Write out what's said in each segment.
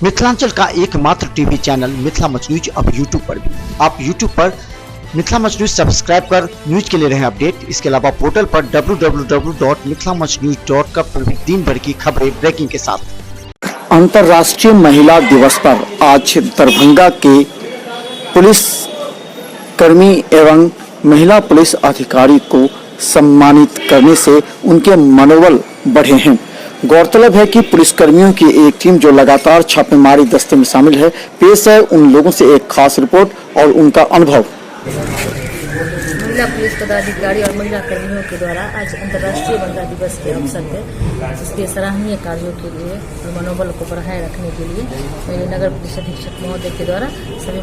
मिथिलांचल का एकमात्र TV channel Mithila much news अब यूट्यूब पर भी। आप यूट्यूब पर मिथिला मच न्यूज सब्सक्राइब कर न्यूज के लिए रहे अपडेट। इसके अलावा पोर्टल पर www.mithilamachnews.com पर भी दिन भर की खबरें ब्रेकिंग के साथ। अंतर्राष्ट्रीय महिला दिवस पर आज दरभंगा के पुलिस कर्मी एवं महिला पुलिस अधिकारी को सम्मानित करने से उनके मनोबल बढ़े हैं। गौरतलब है कि पुलिसकर्मियों की एक टीम जो लगातार छापेमारी दस्ते में शामिल है। पेश है उन लोगों से एक खास रिपोर्ट और उनका अनुभव। महिला पुलिस पदाधिकारी और महिला कर्मियों के द्वारा आज अंतर्राष्ट्रीय महिला दिवस के अवसर पर इसके सराहनीय कार्यों के लिए मनोबल को बढ़ाए रखने के लिए मेरे नगर पुलिस अधीक्षक महोदय के द्वारा सभी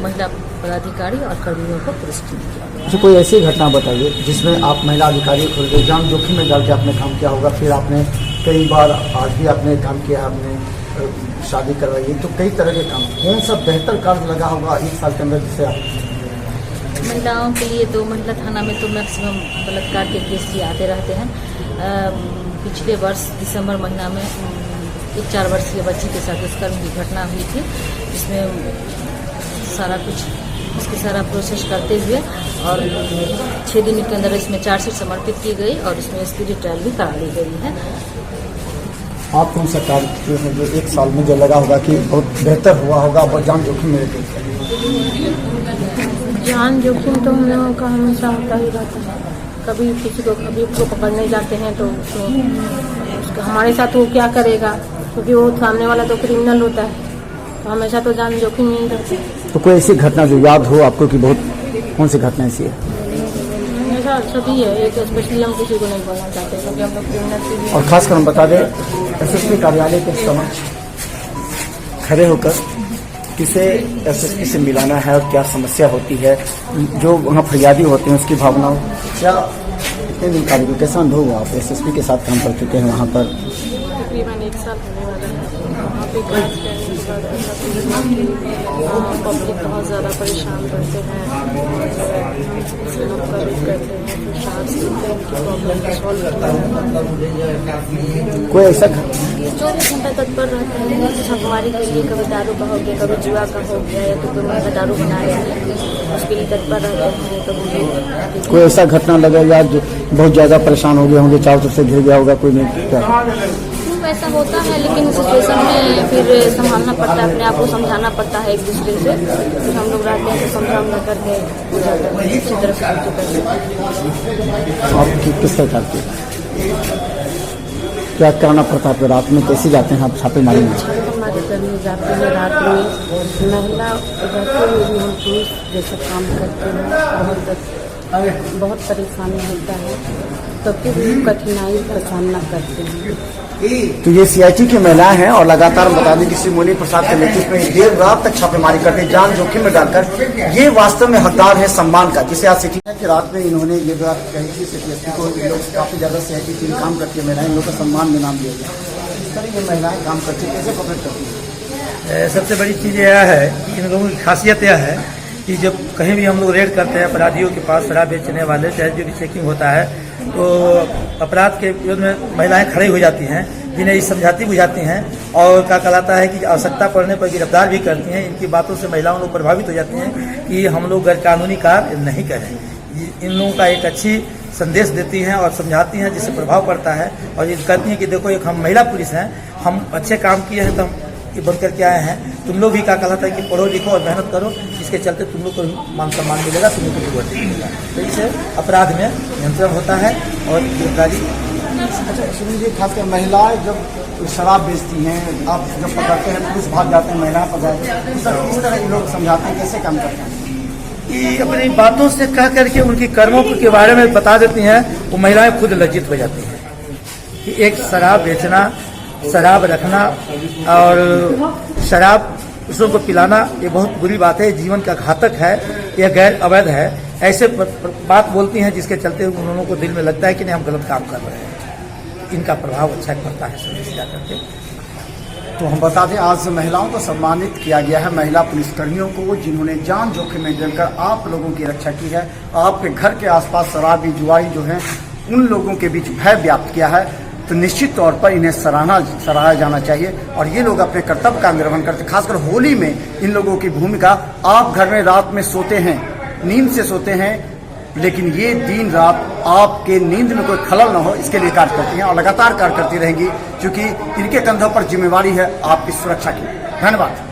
महिला पदाधिकारी और कर्मियों को पुरस्कृत किया गया। तो कोई ऐसी घटना बताइए जिसमें आप महिला अधिकारी को जान जोखिम में डाल के आपने काम किया होगा। फिर आपने कई बार आज भी आपने काम किया, आपने शादी करवाई, तो कई तरह के काम, कौन सा बेहतर कार्य लगा होगा एक साल के अंदर जिससे आप? महिलाओं के लिए तो महिला थाना में तो मैक्सिमम बलात्कार के केस भी आते रहते हैं। पिछले वर्ष दिसंबर महीना में एक 4 वर्षीय बच्ची के साथ दुष्कर्म की घटना हुई थी, जिसमें सारा कुछ इसकी सारा प्रोसेस करते हुए और 6 दिन के अंदर इसमें चार्जशीट समर्पित की गई और इसमें स्पीडी ट्रायल भी करा ली गई है। आप कौन सा कार्य जो एक साल में जो लगा होगा कि बहुत बेहतर हुआ होगा और जान जोखिम में? जान जोखिम तो हम लोगों का हमेशा होता ही रहता है। कभी किसी को पकड़ने जाते हैं तो उसका हमारे साथ वो क्या करेगा, क्योंकि वो सामने वाला तो क्रिमिनल होता है, तो हमेशा तो जान जोखिम नहीं रहती। तो कोई ऐसी घटना जो याद हो आपको कि बहुत, कौन सी घटना ऐसी है? हमेशा सभी है, एक स्पेशली हम किसी को नहीं बोलना चाहते क्योंकि हम लोग क्रिमिनल से भी। और खासकर हम बता दें SSP कार्यालय के समक्ष खड़े होकर किसे SSP से मिलाना है और क्या समस्या होती है, जो वहाँ फरियादी होते हैं उसकी भावनाओं क्या, इतने दिन कार्य को कैसा अनुभव हुआ? आप SSP के साथ काम कर चुके हैं वहाँ पर तकरीबन 1 साल होने वाला है। वहाँ पे क्लास करने के बाद ऐसा पब्लिक बहुत ज़्यादा परेशान करते हैं, करते हैं, फिर शार्ट्स करते हैं, उनकी प्रॉब्लम को सॉल्व करते हैं। कोई ऐसा 24 घंटा तत्पर रहते हैं छापेमारी के लिए। कभी दारू का हो गया, कभी जुआ का हो गया, या तो कोई महिला दारू बना रहे हैं उसके लिए तत्पर रहते हैं। कभी कोई ऐसा घटना लगा या जो बहुत ज़्यादा परेशान हो गए होंगे, चारों तरफ से घिर गया होगा, कोई नहीं क्या? ऐसा होता है, लेकिन सिचुएशन में फिर संभालना पड़ता है, अपने आप को समझाना पड़ता है एक दूसरे से। फिर हम लोग रहते हैं तो समझा करके अच्छी तरह से आप किस तरह करते हैं, क्या करना पड़ता है? रात में कैसे जाते हैं आप छापेमारी में? छापेमारी करने जाते हैं रात में, महिला रहते हुए भी हम पुरुष जैसे काम करते हैं। बहुत परेशानी होता है, तो फिर कठिनाई का सामना करते हैं। तो ये CIT की महिलाएं हैं और लगातार बता दें कि श्री मोनी प्रसाद के नेतृत्व में देर रात तक छापेमारी करते जान जोखिम में डालकर। ये वास्तव में हकदार है सम्मान का, जिसे आज सिटी की रात में इन्होंने ये बात कही थी CPSP को। लोग काफी ज्यादा CIT टीम काम करती है, महिलाएं, इन लोग का सम्मान में नाम दिया गया। इस तरह ये महिलाएं काम करती है, कैसे पकड़ करती है? सबसे बड़ी चीज़ यह है कि इन लोगों की खासियत यह है कि जब कहीं भी हम लोग रेड करते हैं अपराधियों के पास, शराब बेचने वाले, चाहे जो भी चेकिंग होता है, तो अपराध के विरोध में महिलाएं खड़ी हो जाती हैं, जिन्हें ये समझाती बुझाती हैं और क्या कहलाता है कि आवश्यकता पड़ने पर गिरफ्तार भी करती हैं। इनकी बातों से महिलाओं लोग प्रभावित हो जाती हैं कि हम लोग गैरकानूनी कार्य नहीं करें। इन लोगों का एक अच्छी संदेश देती हैं और समझाती हैं, जिससे प्रभाव पड़ता है। और ये कहती हैं कि देखो एक हम महिला पुलिस हैं, हम अच्छे काम किए हैं तो हम ये बन करके आए हैं, तुम लोग भी क्या कहलाता है कि पढ़ो लिखो और मेहनत करो, इसके चलते तुम लोग को मान सम्मान मिलेगा, तुम लोग को भुगतना मिलेगा। तो इससे अपराध में नियंत्रण होता है और गिरफ्तारी। अच्छा सुनिए जी, खासकर महिलाएं जब शराब बेचती हैं, आप जब पकड़ते हैं पुलिस भाग जाते हैं, महिलाएं पकड़ते हैं, इस तरह ये लोग समझाते हैं, कैसे काम करते हैं? कि अपनी बातों से कह करके उनकी कर्मों के बारे में बता देती हैं, वो महिलाएं खुद लज्जित हो जाती हैं कि एक शराब बेचना, शराब रखना और शराब दूसरों को पिलाना ये बहुत बुरी बात है, जीवन का घातक है, यह गैर अवैध है। ऐसे बात बोलती हैं जिसके चलते उन लोगों को दिल में लगता है कि नहीं हम गलत काम कर रहे हैं। इनका प्रभाव अच्छा पड़ता है समझ जाकर के। तो हम बता दें आज महिलाओं को सम्मानित किया गया है, महिला पुलिसकर्मियों को, जिन्होंने जान जोखिम में डालकर आप लोगों की रक्षा की है। आपके घर के आसपास शराबी जुआई जो हैं उन लोगों के बीच भय व्याप्त किया है। तो निश्चित तौर पर इन्हें सराहा जाना चाहिए। और ये लोग अपने कर्तव्य का निर्वहन करते, खासकर होली में इन लोगों की भूमिका। आप घर में रात में सोते हैं, नींद से सोते हैं, लेकिन ये दिन रात आपके नींद में कोई खलल न हो इसके लिए कार्य करती हैं और लगातार कार्य करती रहेंगी, क्योंकि इनके कंधों पर जिम्मेवारी है आपकी सुरक्षा की। धन्यवाद।